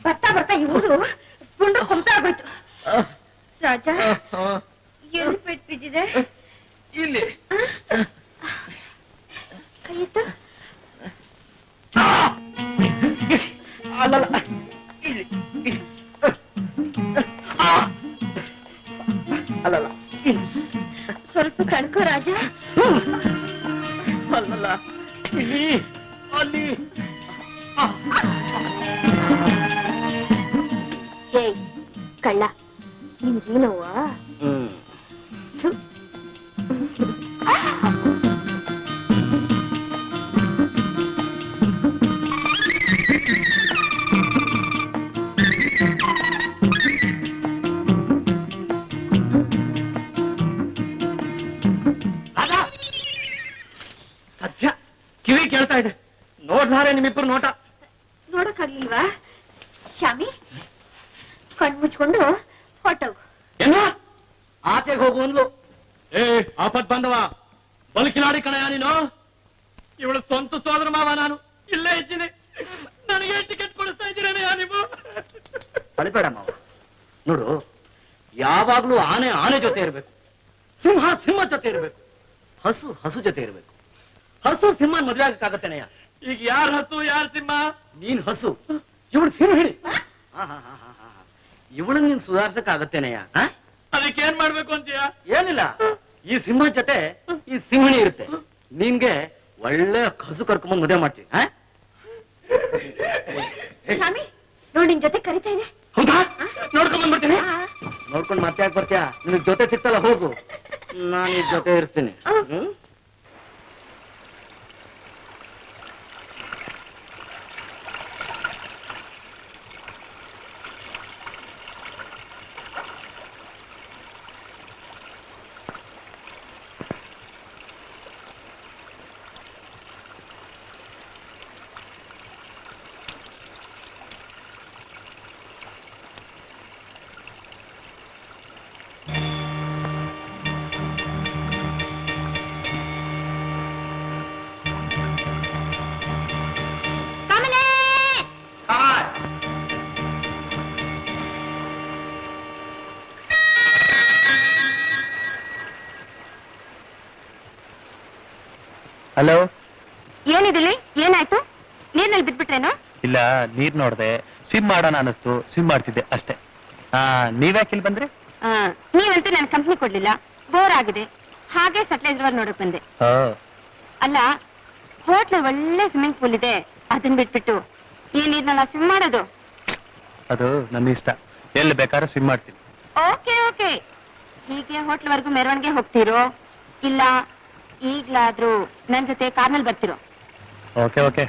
ಬರ್ತಾ ಬರ್ತಾ ಇವರು ಪುಂಡ ಕೊಂತ ಆಗೋಯ್ತು. ರಾಜ ಎಲ್ಲಿ ಪೆಟ್ಟು ಬಿದ್ದಿದೆ? ಇಲ್ಲಿ ಕೈಯಿತ್ತು ಅಲ್ಲಲ್ಲ ಇಲ್ಲಿ ಅಲ್ಲಲ್ಲ ಸ್ವಲ್ಪ ತಡ್ಕೋ ರಾಜ. ಅಲ್ಲಲ್ಲ ಇಲ್ಲಿ ಅಲ್ಲಿ. ಹೇ ಕಳ್ಳ, ನಿನ್ಗೇನವ್ವ? ಸದ್ಯ ಕಿವಿ ಕೇಳ್ತಾ ಇದೆ. ನೋಡ್ಲಾರೆ ನಿಮ್ಮಿಬ್ಬರು ನೋಟ. ನೋಡಕ್ಕಾಗ್ಲಿಲ್ವಾ? ಶಾಮಿ, ಕಣ್ ಮುಚ್ಕೊಂಡು ಹೊಟ್ಟೋಗು. ಏನು ಆಚೆಗೆ ಹೋಗು ಅಂದ್ಲು. ಆಪತ್ ಬಂದವ ಬಲ್ಕಿನಾಡಿ ಕಣಯ ನೀನು. ಇವಳು ಸ್ವಂತ ಸೋದರ ಮಾವ, ನಾನು ಇಲ್ಲೇ ಇದ್ದೀನಿ. ನನಗೆ ಟಿಕೆಟ್ ಕೊಡಿಸ್ತಾ ಇದ್ದೀರಣ್ಣ ನೀವು. ಅಳಿಬೇಡ ಮಾವ. ನೋಡು, ಯಾವಾಗ್ಲೂ ಆನೆ ಆನೆ ಜೊತೆ ಇರ್ಬೇಕು, ಸಿಂಹ ಸಿಂಹ ಜೊತೆ ಇರ್ಬೇಕು, ಹಸು ಹಸು ಜೊತೆ ಇರ್ಬೇಕು. ಹಸು ಸಿಂಹ ಮದುವೆ ಆಗಕ್ಕಾಗತ್ತೇನೆಯ? ಈಗ ಯಾರು ಹಸು ಯಾರು ಸಿಂಹ? ನೀನ್ ಹಸು, ಇವಳು ಸಿಂಹಿಣಿ. ಇವಳು ನೀನ್ ಸುಧಾರ್ಸಕ್ಕಾಗತ್ತೇನೆಯ? ಅದಕ್ಕೆ ಏನ್ ಮಾಡ್ಬೇಕು ಅಂತೀಯ? ಏನಿಲ್ಲ, ಈ ಸಿಂಹ ಜೊತೆ ಈ ಸಿಂಹಿಣಿ ಇರುತ್ತೆ. ನಿನ್ಗೆ ಒಳ್ಳೆ ಹಸು ಕರ್ಕೊಂಬಂದ್ ಮದುವೆ ಮಾಡ್ತೀವಿ. ಶಾಮಿ, ನೋಡಿ ನಿನ್ ಜೊತೆ ಕರಿತಾ ಇದೆ. ಹೌದಾ? ನೋಡ್ಕೊಂಡ್ ಬಂದ್ಬಿಡ್ತೀನಿ. ನೋಡ್ಕೊಂಡ್ ಮತ್ತೆ ಯಾಕೆ ಬರ್ತೀಯ? ನಿನಗ್ ಜೊತೆ ಸಿಗ್ತಲ್ಲ, ಹೋಗು. ನಾನು ಈ ಜೊತೆ ಇರ್ತೀನಿ. ಹಲೋ. ಏನಿದಿಲ್ಲಿ? ಏನಾಯ್ತು? ನೀರ್ನಲ್ಲಿ ಬಿದ್ಬಿಟ್ರೇನು? ಇಲ್ಲ, ನೀರ್ ನೋಡ್ದೆ, ಸ್ವಿಮ್ ಮಾಡೋಣ ಅನಿಸ್ತು, ಸ್ವಿಮ್ ಮಾಡ್ತಿದ್ದೆ ಅಷ್ಟೇ. ನೀವ್ಯಾಕೆ ಇಲ್ಲಿ ಬಂದ್ರಿ? ನೀವಂತೂ ನನ್ ಕಂಪ್ನಿ ಕೊಡ್ಲಿಲ್ಲ, ಬೋರ್ ಆಗಿದೆ, ಹಾಗೆ ಸಟ್ಲೇಜ್ ರಿವರ್ ನೋಡಕ್ ಬಂದೆ. ಅಲ್ಲ, ಹೋಟ್ಲ್ ಒಳ್ಳೆ ಸ್ವಿಮ್ಮಿಂಗ್ ಪೂಲ್ ಇದೆ, ಅದನ್ ಬಿಟ್ಬಿಟ್ಟು ಈ ನೀರ್ನೆಲ್ಲ ಸ್ವಿಮ್ ಮಾಡೋದು? ಅದು ನನ್ನ ಇಷ್ಟ, ಎಲ್ಲಿ ಬೇಕಾದ್ರೂ ಸ್ವಿಮ್ ಮಾಡ್ತೀನಿ. ಓಕೆ ಓಕೆ, ಹೀಗೆ ಹೋಟ್ಲ್ ವರ್ಗು ಮೆರವಣಿಗೆ ಹೋಗ್ತಿರೋ ಇಲ್ಲ ಈಗ್ಲಾದ್ರೂ ನನ್ ಜೊತೆ ಕಾರ್ನಲ್ಲಿ ಬರ್ತಿರೋ? Okay okay.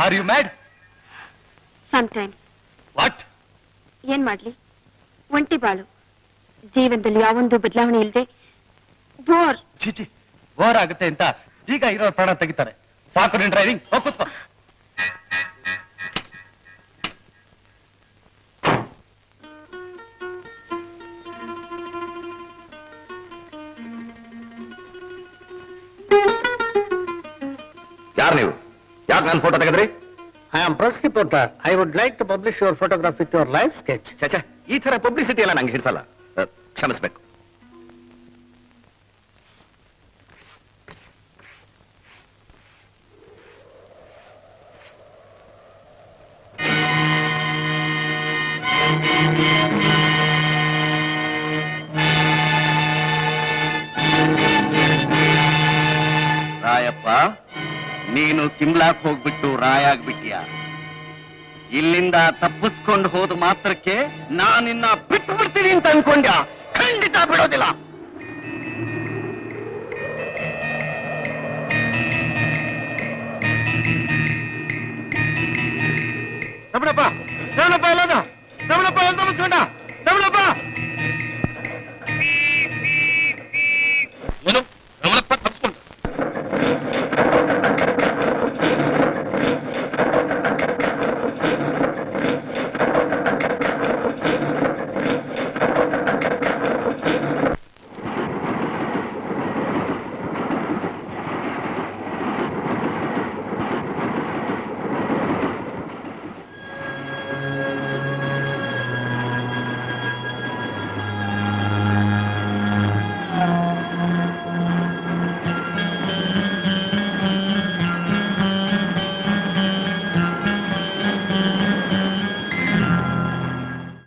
Are you mad? Sometimes. What? ಏನ್ ಮಾಡ್ಲಿ, ಒಂಟಿ ಬಾಳು, ಜೀವನದಲ್ಲಿ ಯಾವೊಂದು ಬದಲಾವಣೆ ಇಲ್ಲದೆ ಬೋರ್. ಚಿಚಿ, ಬೋರ್ ಆಗುತ್ತೆ ಅಂತ ಈಗ ಇರೋ ಪ್ರಾಣ ತೆಗಿತಾರೆ. ಸಾಕು ನಿನ್ ಡ್ರೈವಿಂಗ್, ಹೋಗ್ ಕೂತ್ಕೋ. ಯಾರು ನೀವು? ಯಾಕೆ ನನ್ನ photo ತೆಗೆದ್ರಿ? I am press reporter. I would like to publish your photograph with your live sketch. ಚಚ, ಈ ತರ ಪಬ್ಲಿಸಿಟಿ ಎಲ್ಲ ನಂಗೆ ಹಿಡಿಸಲ್ಲ, ಕ್ಷಮಿಸ್ಬೇಕು. ರಾಯಪ್ಪ, ನೀನು ಸಿಮ್ಲಾಕ್ ಹೋಗ್ಬಿಟ್ಟು ರಾಯ ಆಗ್ಬಿಟ್ಟಿಯ. ಇಲ್ಲಿಂದ ತಪ್ಪಿಸ್ಕೊಂಡು ಹೋದ ಮಾತ್ರಕ್ಕೆ ನಾನಿನ್ನ ಬಿಟ್ಟು ಬಿಡ್ತೀನಿ ಅಂತ ಅನ್ಕೊಂಡ್ಯ? ಖಂಡಿತ ಬಿಡೋದಿಲ್ಲ. ರಮಣಪ್ಪ, ರಮಣಪ್ಪ ಎಲ್ಲದ? ರಮಣಪ್ಪ ಎಲ್ಲ ಮುಚ್ಕೊಂಡ?